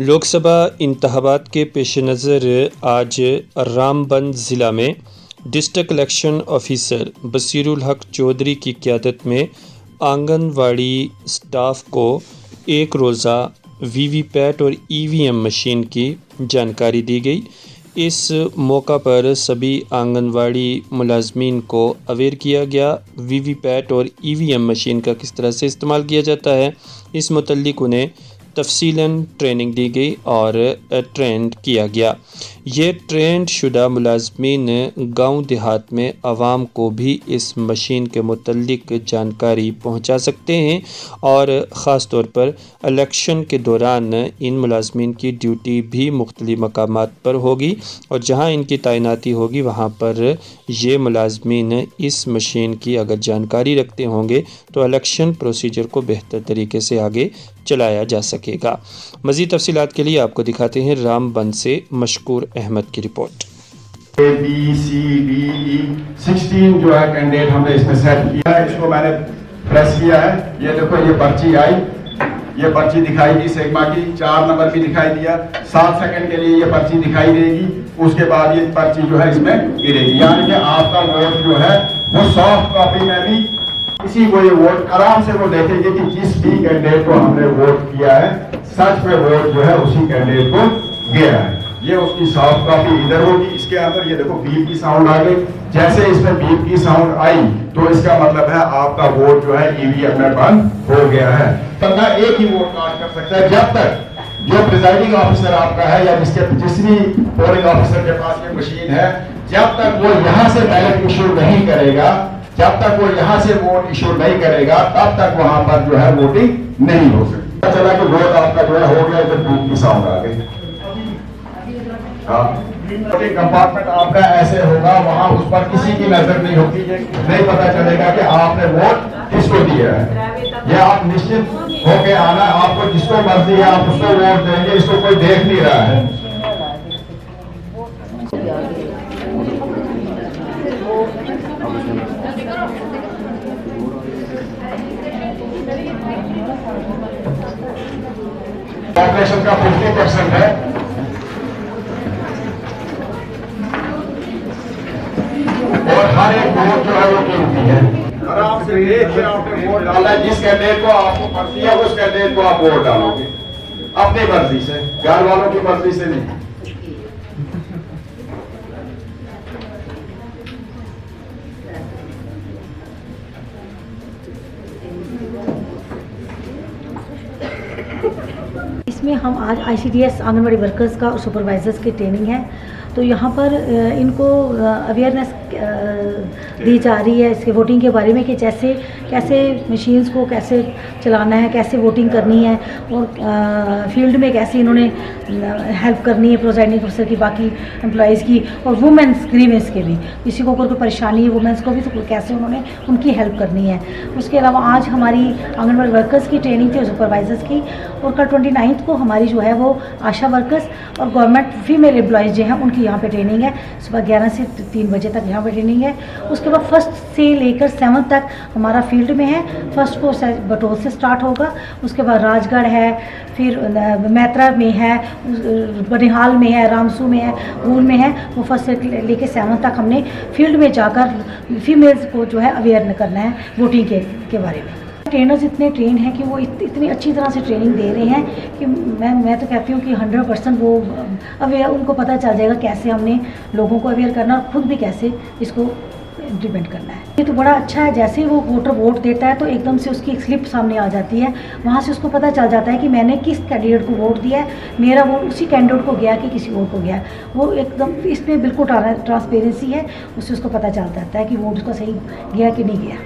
लोकसभा इंतखाबात के पेश नज़र आज रामबन ज़िला में डिस्ट्रिक्ट इलेक्शन ऑफिसर बसीरुल हक चौधरी की क़यादत में आंगनवाड़ी स्टाफ को एक रोज़ा वीवीपैट और ईवीएम मशीन की जानकारी दी गई। इस मौका पर सभी आंगनवाड़ी मुलाजमीन को अवेयर किया गया। वीवीपैट और ईवीएम मशीन का किस तरह से इस्तेमाल किया जाता है, इस मुतल्लिक उन्हें तफसीलन ट्रेनिंग दी गई और ट्रेंड किया गया। ये ट्रेंड शुदा मुलाजमीन गाँव देहात में आवाम को भी इस मशीन के मुतल्लिक जानकारी पहुँचा सकते हैं और ख़ास तौर पर इलेक्शन के दौरान इन मुलाजमीन की ड्यूटी भी मुख्तलिफ मकामात पर होगी और जहाँ इनकी तैनाती होगी वहाँ पर ये मुलाजमीन इस मशीन की अगर जानकारी रखते होंगे तो इलेक्शन प्रोसीजर को बेहतर तरीके से आगे चलाया जा सकेगा। मज़ीद तफसीलात के लिए आपको दिखाते हैं रामबन से मशकूर अहमद की रिपोर्ट। ABCDE 16 जो है कैंडिडेट हमने इसमें सेट किया है। इसको मैंने प्रेस किया है। ये देखो, ये पर्ची आई, ये पर्ची दिखाई दी सिग्मा की, 4 नंबर भी दिखाई दिया। 7 सेकंड के लिए ये पर्ची दिखाई देगी, उसके बाद ये पर्ची जो है इसमें गिरेगी। यानी कि आपका वोट जो है वो सॉफ्ट कॉपी में भी किसी को ये वोट आराम से वो देखेंगे कि जिस भी कैंडिडेट को हमने वोट किया है सच में वोट जो है उसी कैंडिडेट को गया है। ये उसकी सॉफ्ट कॉपी इधर होगी। इसके अंदर ये देखो बीप की साउंड आ गई। जैसे इसमें बीप की साउंड आई तो इसका मतलब है आपका वोट जो है ईवीएम में बंद हो गया है। बंदा एक ही वोट कास्ट कर सकता है जब तक जो प्रिजाइडिंग ऑफिसर आपका है या जिस भी पोलिंग ऑफिसर के पास ये मशीन है, जब तक वो यहाँ से बैलेट इशू नहीं करेगा, जब तक वो यहाँ से वोट इशू नहीं करेगा, तब तक वहां पर जो है वोटिंग नहीं हो सकती। पता चला कि वोट आपका जो है हो गया, तो बीप की साउंड आ गई। कंपार्टमेंट आपका ऐसे होगा, वहां उस पर किसी की नजर नहीं होगी, नहीं पता चलेगा कि आपने वोट किसको दिया है। ये आप निश्चित होके आना, आपको जिसको मर्जी है आप उसको वोट देंगे, इसको कोई देख नहीं रहा है। पॉपुलेशन का 50% है और हर एक वोट जो है वो कीमती है। आराम से देख के आपने वोट डाला है, जिस कैंडिडेट को आपको मर्जी है उस कैंडिडेट को आप वोट डालोगे अपनी मर्जी से, घर वालों की मर्जी से नहीं। इसमें हम आज ICDS आंगनवाड़ी वर्कर्स का और सुपरवाइजर्स की ट्रेनिंग है, तो यहाँ पर इनको अवेयरनेस दी जा रही है इसके वोटिंग के बारे में कि जैसे कैसे मशीन्स को कैसे चलाना है, कैसे वोटिंग करनी है और फील्ड में कैसे इन्होंने हेल्प करनी है प्रिजाइडिंग ऑफिसर की, बाकी एम्प्लॉयज़ की और वुमेंस ग्रीवेंस के भी, किसी को कोई परेशानी है वुमेंस को भी तो कैसे उन्होंने उनकी हेल्प करनी है। उसके अलावा आज हमारी आंगनवाड़ी वर्कर्स की ट्रेनिंग थी और सुपरवाइजर्स की, और कल 29 को हमारी जो है वो आशा वर्कर्स और गवर्नमेंट फीमेल एम्प्लॉयज़ जो हैं उनकी यहाँ पे ट्रेनिंग है। सुबह 11 से 3 बजे तक यहाँ पे ट्रेनिंग है। उसके बाद 1 से लेकर 7 तक हमारा फील्ड में है। 1 को बटोल से स्टार्ट होगा, उसके बाद राजगढ़ है, फिर मैत्रा में है, बनिहाल में है, रामसू में है, वूल में है। वो 1 से लेकर 7 तक हमने फील्ड में जाकर फीमेल्स को जो है अवेयर करना है वोटिंग के बारे में। ट्रेनर्स इतने ट्रेन हैं कि वो इतनी अच्छी तरह से ट्रेनिंग दे रहे हैं कि मैं तो कहती हूँ कि 100% वो अवेयर, उनको पता चल जाएगा कैसे हमने लोगों को अवेयर करना और खुद भी कैसे इसको इम्प्लीमेंट करना है। ये तो बड़ा अच्छा है, जैसे ही वो वोटर वोट देता है तो एकदम से उसकी एक स्लिप सामने आ जाती है, वहाँ से उसको पता चल जाता है कि मैंने किस कैंडिडेट को वोट दिया है, मेरा वोट उसी कैंडिडेट को गया कि किसी और को गया। वो एकदम इसमें बिल्कुल ट्रांसपेरेंसी है, उससे उसको पता चल जाता है कि वोट उसका सही गया कि नहीं गया।